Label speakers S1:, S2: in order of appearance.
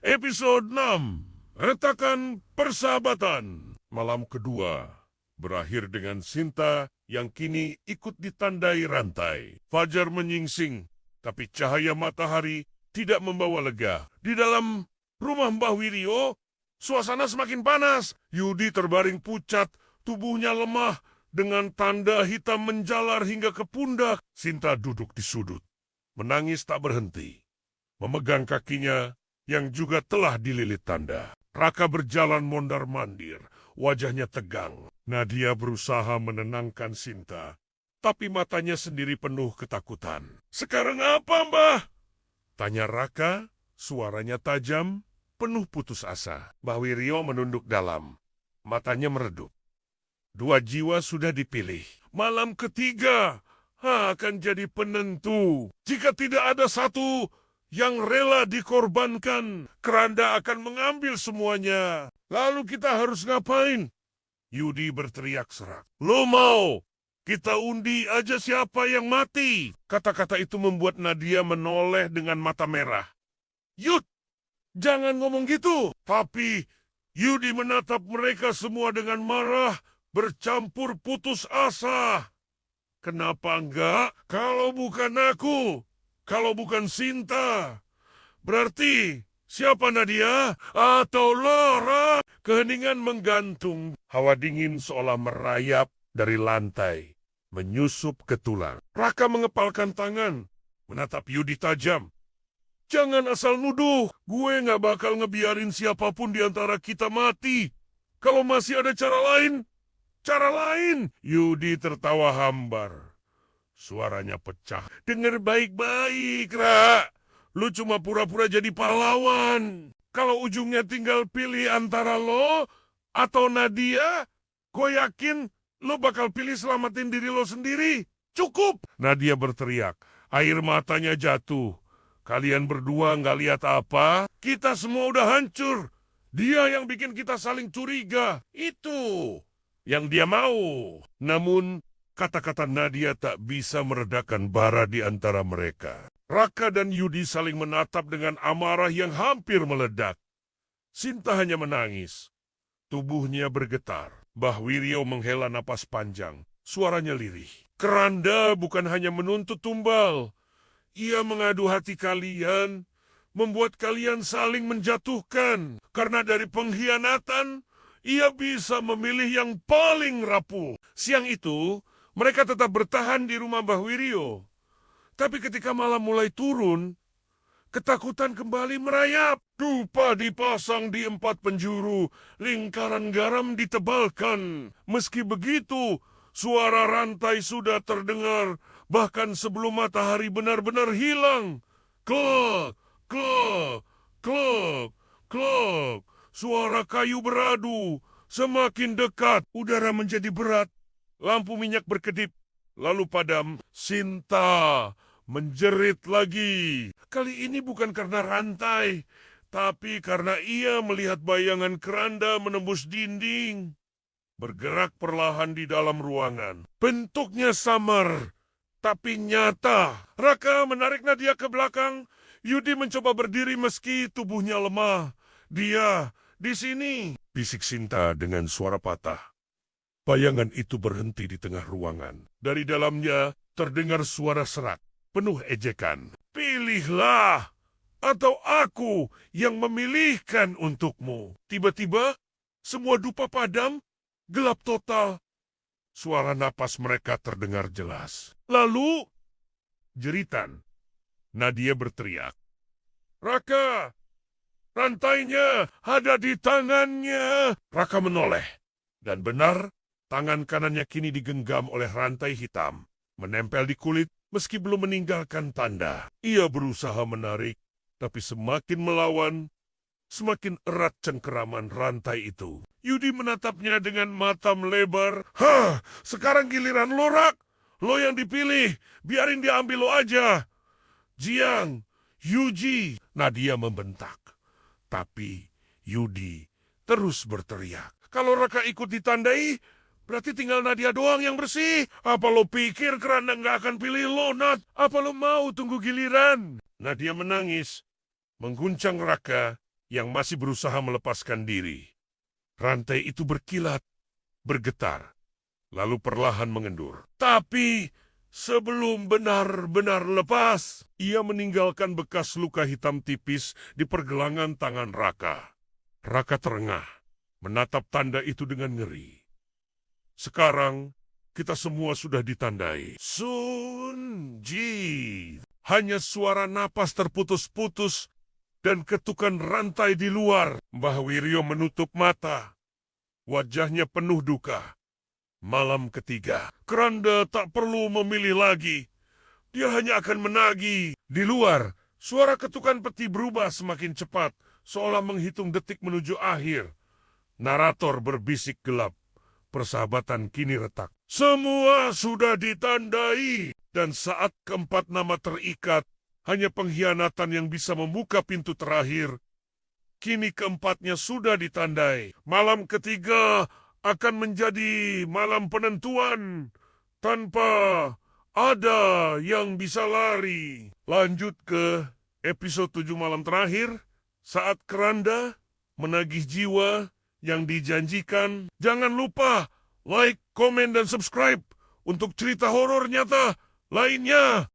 S1: Episode 6, Retakan Persahabatan. Malam kedua berakhir dengan Sinta yang kini ikut ditandai rantai. Fajar menyingsing, tapi cahaya matahari tidak membawa lega. Di dalam rumah Mbah Wirio, suasana semakin panas. Yudi terbaring pucat, tubuhnya lemah, dengan tanda hitam menjalar hingga ke pundak. Sinta duduk di sudut, menangis tak berhenti, memegang kakinya yang juga telah dililit tanda. Raka berjalan mondar-mandir, wajahnya tegang. Nadia berusaha menenangkan Sinta, tapi matanya sendiri penuh ketakutan. "Sekarang apa, Mbah?" tanya Raka, suaranya tajam, penuh putus asa. Mbah Wirio menunduk dalam, matanya meredup. Dua jiwa sudah dipilih. Malam ketiga akan jadi penentu. Jika tidak ada satu yang rela dikorbankan, keranda akan mengambil semuanya. Lalu kita harus ngapain? Yudi berteriak serak. "Lo mau kita undi aja siapa yang mati?" Kata-kata itu membuat Nadia menoleh dengan mata merah. "Yud, jangan ngomong gitu." Tapi Yudi menatap mereka semua dengan marah, bercampur putus asa. "Kenapa enggak? Kalau bukan aku, kalau bukan Sinta, berarti siapa, Nadia? Atau Laura?" Keheningan menggantung. Hawa dingin seolah merayap dari lantai, menyusup ke tulang. Raka mengepalkan tangan, menatap Yudi tajam. "Jangan asal nuduh. Gue gak bakal ngebiarin siapapun di antara kita mati. Kalau masih ada cara lain, cara lain." Yudi tertawa hambar. Suaranya pecah. "Dengar baik-baik, Ra. Lu cuma pura-pura jadi pahlawan. Kalau ujungnya tinggal pilih antara lo atau Nadia, gue yakin lo bakal pilih selamatin diri lo sendiri. Cukup!" Nadia berteriak. Air matanya jatuh. "Kalian berdua nggak lihat apa? Kita semua udah hancur. Dia yang bikin kita saling curiga. Itu yang dia mau." Namun kata-kata Nadia tak bisa meredakan bara di antara mereka. Raka dan Yudi saling menatap dengan amarah yang hampir meledak. Sinta hanya menangis. Tubuhnya bergetar. Mbah Wirio menghela napas panjang. Suaranya lirih. "Keranda bukan hanya menuntut tumbal. Ia mengadu hati kalian, membuat kalian saling menjatuhkan. Karena dari pengkhianatan, ia bisa memilih yang paling rapuh." Siang itu, mereka tetap bertahan di rumah Mbah Wirio. Tapi ketika malam mulai turun, ketakutan kembali merayap. Dupa dipasang di 4 penjuru, lingkaran garam ditebalkan. Meski begitu, suara rantai sudah terdengar, bahkan sebelum matahari benar-benar hilang. Klok, klok, klok, klok. Suara kayu beradu, semakin dekat. Udara menjadi berat. Lampu minyak berkedip, lalu padam. Sinta menjerit lagi. Kali ini bukan karena rantai, tapi karena ia melihat bayangan keranda menembus dinding, bergerak perlahan di dalam ruangan. Bentuknya samar, tapi nyata. Raka menarik Nadia ke belakang. Yudi mencoba berdiri meski tubuhnya lemah. "Dia di sini," bisik Sinta dengan suara patah. Bayangan itu berhenti di tengah ruangan. Dari dalamnya terdengar suara serak, penuh ejekan. "Pilihlah, atau aku yang memilihkan untukmu." Tiba-tiba, semua dupa padam, gelap total. Suara napas mereka terdengar jelas. Lalu, jeritan. Nadia berteriak, "Raka, rantainya ada di tangannya." Raka menoleh, dan benar, tangan kanannya kini digenggam oleh rantai hitam, menempel di kulit meski belum meninggalkan tanda. Ia berusaha menarik, tapi semakin melawan, semakin erat cengkeraman rantai itu. Yudi menatapnya dengan mata melebar. "Hah, sekarang giliran lo, Rak. Lo yang dipilih, biarin dia ambil lo aja." "Jiang, Yuji," Nadia membentak. Tapi Yudi terus berteriak. "Kalau Raka ikut ditandai, berarti tinggal Nadia doang yang bersih. Apa lo pikir keranda nggak akan pilih lo, Nat? Apa lo mau tunggu giliran?" Nadia menangis, mengguncang Raka, yang masih berusaha melepaskan diri. Rantai itu berkilat, bergetar, lalu perlahan mengendur. Tapi sebelum benar-benar lepas, ia meninggalkan bekas luka hitam tipis di pergelangan tangan Raka. Raka terengah, menatap tanda itu dengan ngeri. Sekarang, kita semua sudah ditandai. Sunji. Hanya suara napas terputus-putus dan ketukan rantai di luar. Mbah Wiryo menutup mata. Wajahnya penuh duka. Malam ketiga, Keranda tak perlu memilih lagi. Dia hanya akan menagih. Di luar, suara ketukan peti berubah semakin cepat, seolah menghitung detik menuju akhir. Narator berbisik gelap. Persahabatan kini retak. Semua sudah ditandai. Dan saat keempat nama terikat, hanya pengkhianatan yang bisa membuka pintu terakhir. Kini keempatnya sudah ditandai. Malam ketiga akan menjadi malam penentuan. Tanpa ada yang bisa lari. Lanjut ke episode 7 malam terakhir. Saat Keranda menagih jiwa yang dijanjikan. Jangan lupa like, komen, dan subscribe untuk cerita horor nyata lainnya.